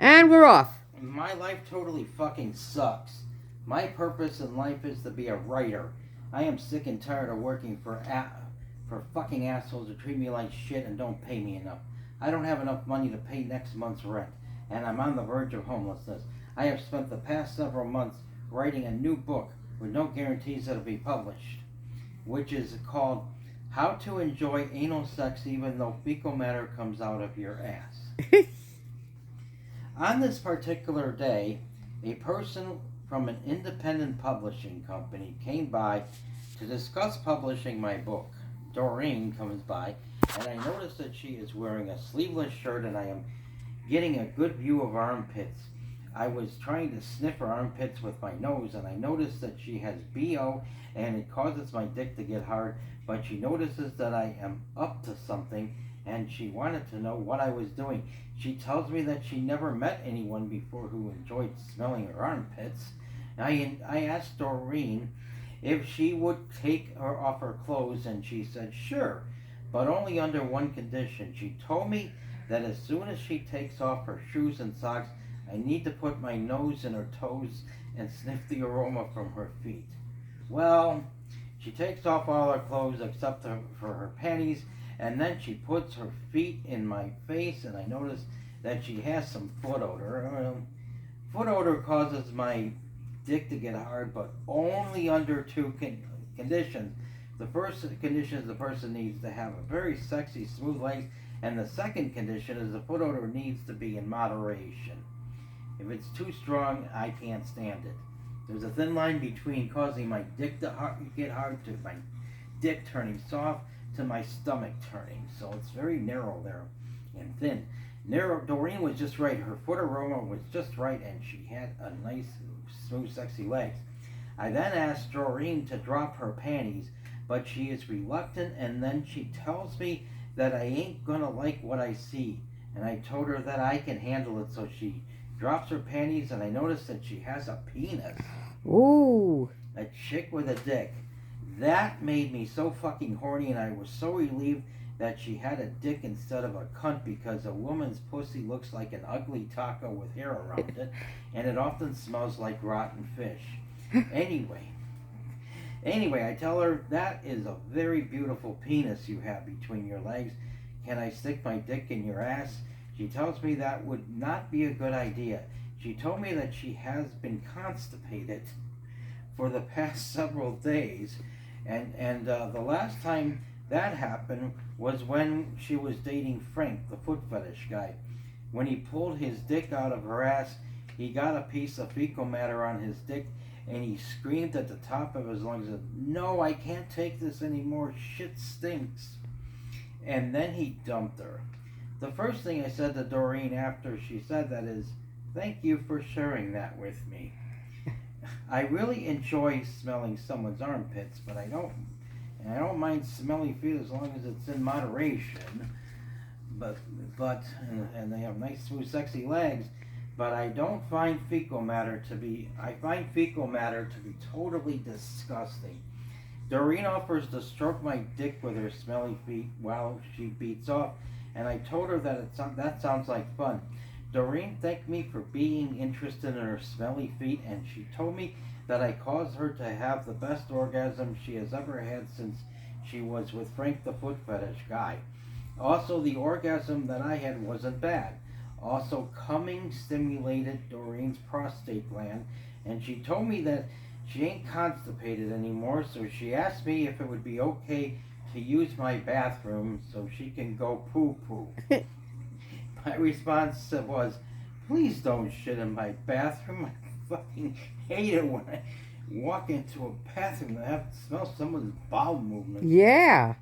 And we're off. My life totally fucking sucks. My purpose in life is to be a writer. I am sick and tired of working for fucking assholes who treat me like shit and don't pay me enough. I don't have enough money to pay next month's rent, and I'm on the verge of homelessness. I have spent the past several months writing a new book with no guarantees that it'll be published, which is called How to Enjoy Anal Sex Even Though Fecal Matter Comes Out of Your Ass. On this particular day, a person from an independent publishing company came by to discuss publishing my book. Doreen comes by, and I notice that she is wearing a sleeveless shirt, and I am getting a good view of her armpits. I was trying to sniff her armpits with my nose, and I noticed that she has BO, and it causes my dick to get hard, but she notices that I am up to something, and she wanted to know what I was doing. She tells me that she never met anyone before who enjoyed smelling her armpits. I asked Doreen if she would take her off her clothes, and she said sure, but only under one condition. She told me that as soon as she takes off her shoes and socks, I need to put my nose in her toes and sniff the aroma from her feet. Well, she takes off all her clothes except for her panties, and then she puts her feet in my face, and I notice that she has some foot odor. Foot odor causes my dick to get hard, but only under two conditions. The first condition is the person needs to have a very sexy, smooth legs, and the second condition is the foot odor needs to be in moderation. If it's too strong, I can't stand it. There's a thin line between causing my dick to get hard to my dick turning soft to my stomach turning. So it's very narrow there and thin. Doreen was just right. Her foot aroma was just right, and she had a nice, smooth, sexy legs. I then asked Doreen to drop her panties, but she is reluctant, and then she tells me that I ain't gonna like what I see. And I told her that I can handle it, so she drops her panties, and I notice that she has a penis. Ooh. A chick with a dick. That made me so fucking horny, and I was so relieved that she had a dick instead of a cunt, because a woman's pussy looks like an ugly taco with hair around it, and it often smells like rotten fish. Anyway, I tell her that is a very beautiful penis you have between your legs. Can I stick my dick in your ass? She tells me that would not be a good idea. She told me that she has been constipated for the past several days, and the last time that happened was when she was dating Frank, the foot fetish guy. When he pulled his dick out of her ass, he got a piece of fecal matter on his dick, and he screamed at the top of his lungs, "No, I can't take this anymore. Shit stinks." And then he dumped her. The first thing I said to Doreen after she said that is, "Thank you for sharing that with me." I really enjoy smelling someone's armpits, but I don't mind smelly feet as long as it's in moderation. But and they have nice, smooth, sexy legs. But I don't find fecal matter to be. I find fecal matter to be totally disgusting. Doreen offers to stroke my dick with her smelly feet while she beats off, and I told her that that sounds like fun. Doreen thanked me for being interested in her smelly feet, and she told me that I caused her to have the best orgasm she has ever had since she was with Frank the foot fetish guy. Also, the orgasm that I had wasn't bad. Also, coming stimulated Doreen's prostate gland, and she told me that she ain't constipated anymore, so she asked me if it would be okay to use my bathroom so she can go poo-poo. My response was, "Please don't shit in my bathroom. I fucking hate it when I walk into a bathroom and I have to smell someone's bowel movements." Yeah.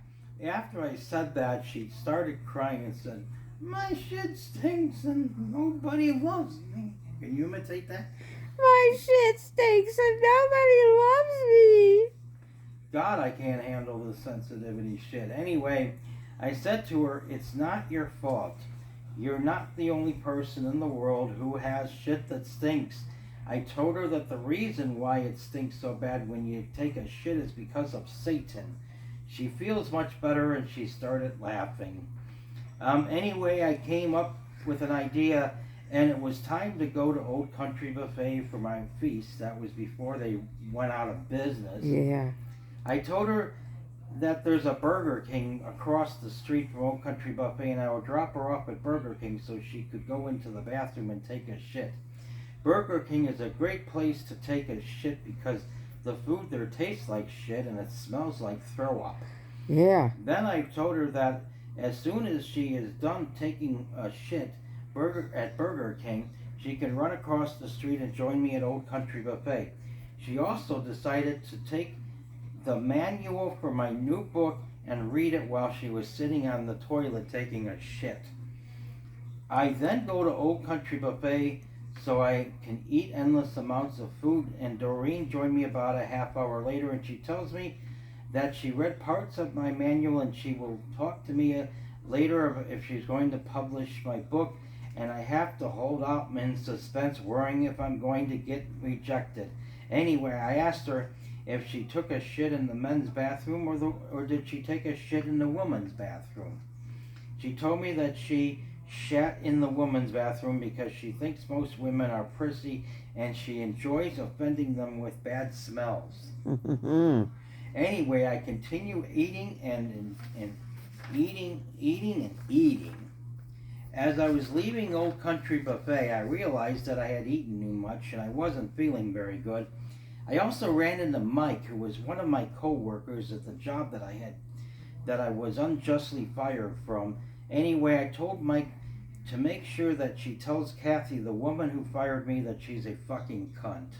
After I said that, she started crying and said, "My shit stinks and nobody loves me." Can you imitate that? My shit stinks and nobody loves me. God, I can't handle this sensitivity shit. Anyway, I said to her, "It's not your fault. You're not the only person in the world who has shit that stinks." I told her that the reason why it stinks so bad when you take a shit is because of Satan. She feels much better, and she started laughing. Anyway, I came up with an idea, And it was time to go to Old Country Buffet for my feast. That was before they went out of business. Yeah. I told her that there's a Burger King across the street from Old Country Buffet, and I would drop her off at Burger King so she could go into the bathroom and take a shit. Burger King is a great place to take a shit because the food there tastes like shit and it smells like throw up. Yeah. Then I told her that as soon as she is done taking a shit at Burger King, she can run across the street and join me at Old Country Buffet. She also decided to take the manual for my new book and read it while she was sitting on the toilet taking a shit. I then go to Old Country Buffet so I can eat endless amounts of food, and Doreen joined me about a half hour later, and she tells me that she read parts of my manual and she will talk to me later if she's going to publish my book, and I have to hold out in suspense worrying if I'm going to get rejected. Anyway, I asked her if she took a shit in the men's bathroom or did she take a shit in the women's bathroom. She told me that she shat in the women's bathroom because she thinks most women are prissy and she enjoys offending them with bad smells. Anyway, I continue eating and eating. As I was leaving Old Country Buffet, I realized that I had eaten too much and I wasn't feeling very good. I also ran into Mike, who was one of my co-workers at the job that I was unjustly fired from. Anyway, I told Mike to make sure that she tells Kathy, the woman who fired me, that she's a fucking cunt.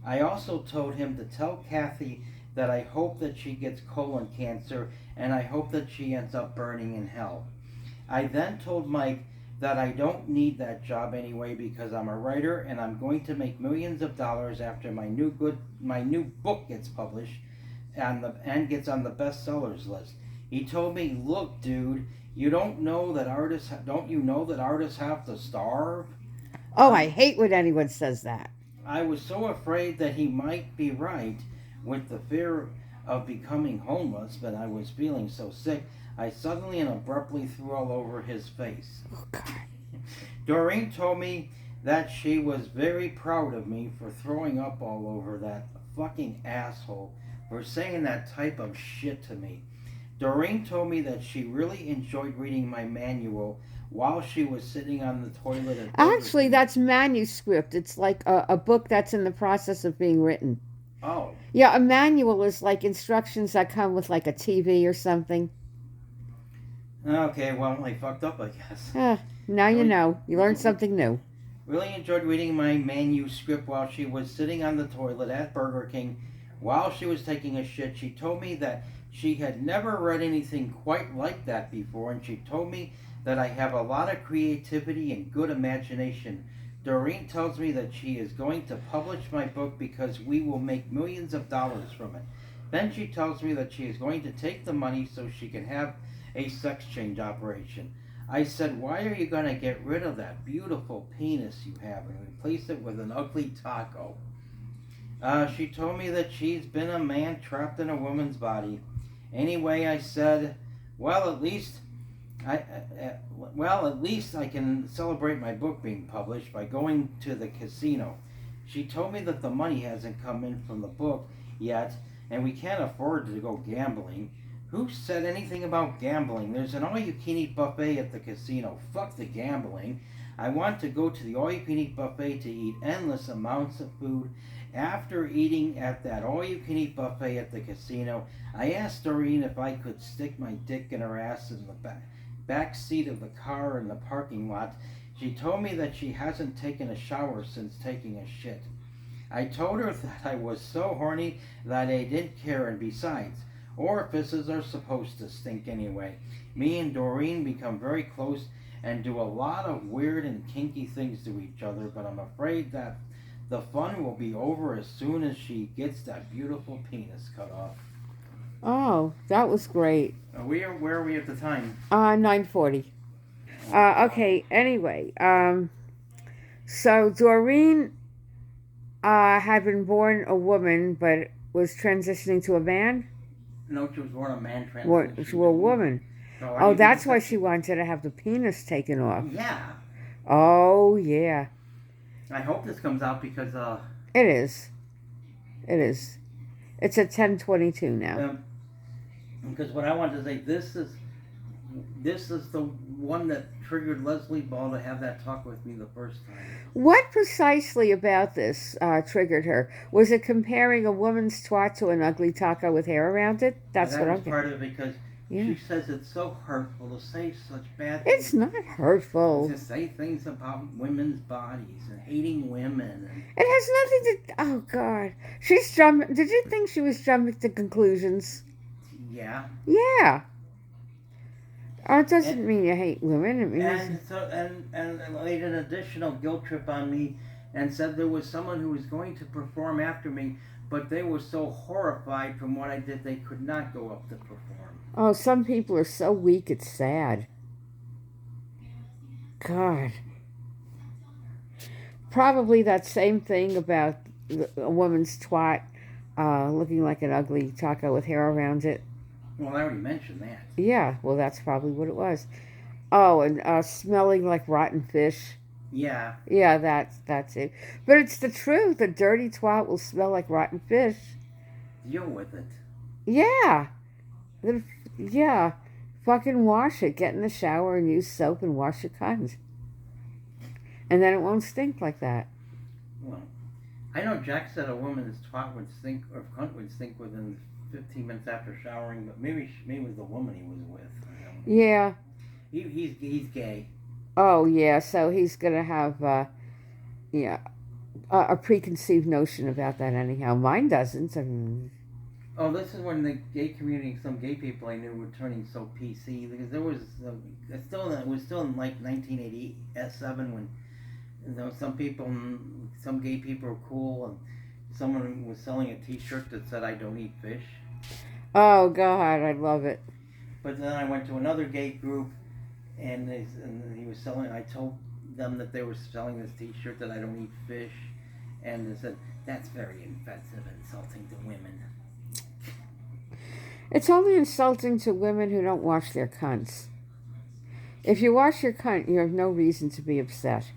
I also told him to tell Kathy that I hope that she gets colon cancer and I hope that she ends up burning in hell. I then told Mike that I don't need that job anyway because I'm a writer and I'm going to make millions of dollars after my new book gets published and gets on the bestsellers list. He told me, "Look, dude, don't you know that artists have to starve?" Oh, I hate when anyone says that. I was so afraid that he might be right with the fear of becoming homeless, but I was feeling so sick, I suddenly and abruptly threw all over his face. Oh, God. Doreen told me that she was very proud of me for throwing up all over that fucking asshole for saying that type of shit to me. Doreen told me that she really enjoyed reading my manual while she was sitting on the toilet at Actually, that's manuscript. It's like a book that's in the process of being written. Oh. Yeah, a manual is like instructions that come with like a TV or something. Okay, well, I fucked up, I guess. Now you know. You learned something new. Really enjoyed reading my manuscript while she was sitting on the toilet at Burger King while she was taking a shit. She told me that she had never read anything quite like that before, and she told me that I have a lot of creativity and good imagination. Doreen tells me that she is going to publish my book because we will make millions of dollars from it. Then she tells me that she is going to take the money so she can have a sex change operation. I said, "Why are you going to get rid of that beautiful penis you have and replace it with an ugly taco?" She told me that she's been a man trapped in a woman's body. Anyway, I said, well, at least I can celebrate my book being published by going to the casino. She told me that the money hasn't come in from the book yet, and we can't afford to go gambling. Who said anything about gambling? There's an all-you-can-eat buffet at the casino. Fuck the gambling. I want to go to the all-you-can-eat buffet to eat endless amounts of food. After eating at that all-you-can-eat buffet at the casino, I asked Doreen if I could stick my dick in her ass in the back seat of the car in the parking lot. She told me that she hasn't taken a shower since taking a shit. I told her that I was so horny that I didn't care, and besides, orifices are supposed to stink anyway. Me and Doreen become very close and do a lot of weird and kinky things to each other, but I'm afraid that the fun will be over as soon as she gets that beautiful penis cut off. Oh, that was great. Where are we at the time? 9:40. Okay, anyway. So Doreen had been born a woman, but was transitioning to a man? No, she was born a man transitioning to a woman. So Oh, that's why she wanted to have the penis taken off. Yeah. Oh, yeah. I hope this comes out because It is. It is. It's at 10:22 now. because what I wanted to say, this is the one that triggered Leslie Ball to have that talk with me the first time. What precisely about this triggered her? Was it comparing a woman's twat to an ugly taco with hair around it? That's that what was I'm part of it because Yeah. she says it's so hurtful to say such bad things. It's not hurtful. To say things about women's bodies and hating women. And It has nothing to. Oh God, she's jumping. Did you think she was jumping to conclusions? yeah. Yeah. It doesn't mean you hate women. It means And laid an additional guilt trip on me, and said there was someone who was going to perform after me, but they were so horrified from what I did they could not go up to perform. Oh, some people are so weak. It's sad. God. Probably that same thing about a woman's twat looking like an ugly taco with hair around it. Well, I already mentioned that. Yeah, well, that's probably what it was. Oh, and smelling like rotten fish. Yeah. Yeah, that's it. But it's the truth. A dirty twat will smell like rotten fish. Deal with it. Yeah. Yeah. Fucking wash it. Get in the shower and use soap and wash your cunt. And then it won't stink like that. Well, I know Jack said a woman's twat would stink, or cunt would stink within 15 minutes after showering, but maybe it was the woman he was with. Yeah. He's gay. Oh, yeah. So he's going to have, a preconceived notion about that anyhow. Mine doesn't. I mean, oh, this is when the gay community, some gay people I knew were turning so PC, because there was, it was still in like 1987 when, some gay people were cool, and someone was selling a t-shirt that said, "I don't eat fish." Oh, God, I love it. But then I went to another gay group, and he was selling. I told them that they were selling this T-shirt that I don't eat fish, and they said that's very offensive and insulting to women. It's only insulting to women who don't wash their cunts. If you wash your cunt, you have no reason to be upset.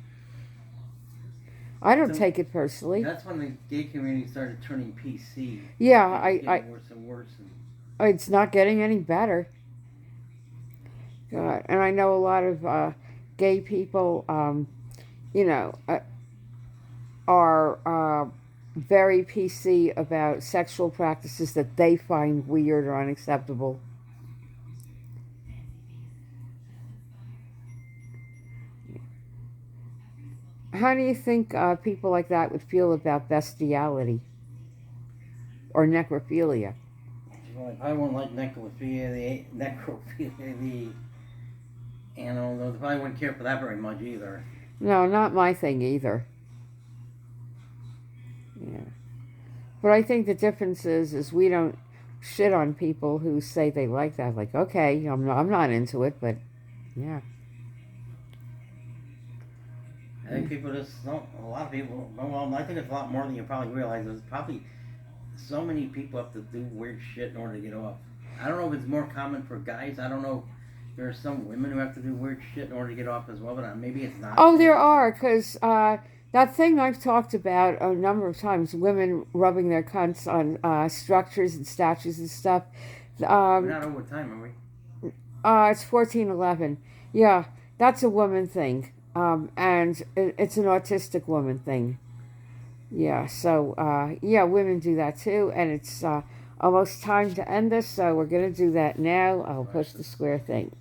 I don't take it personally. That's when the gay community started turning PC. Yeah, getting worse and worse. It's not getting any better. God, and I know a lot of gay people, are very PC about sexual practices that they find weird or unacceptable. How do you think people like that would feel about bestiality or necrophilia? Well, I wouldn't like necrophilia, the animal. I probably wouldn't care for that very much either. No, not my thing either. Yeah. But I think the difference is we don't shit on people who say they like that. Like, okay, I'm not into it, but yeah. I think people just don't. A lot of people. Well, I think it's a lot more than you probably realize. There's probably so many people have to do weird shit in order to get off. I don't know if it's more common for guys. I don't know. There are some women who have to do weird shit in order to get off as well, but maybe it's not. Oh, there are, because that thing I've talked about a number of times, women rubbing their cunts on structures and statues and stuff. We're not over time, are we? It's 1411. Yeah, that's a woman thing. And it's an autistic woman thing. Yeah, so, women do that too, and it's almost time to end this, so we're going to do that now. I'll push the square thing.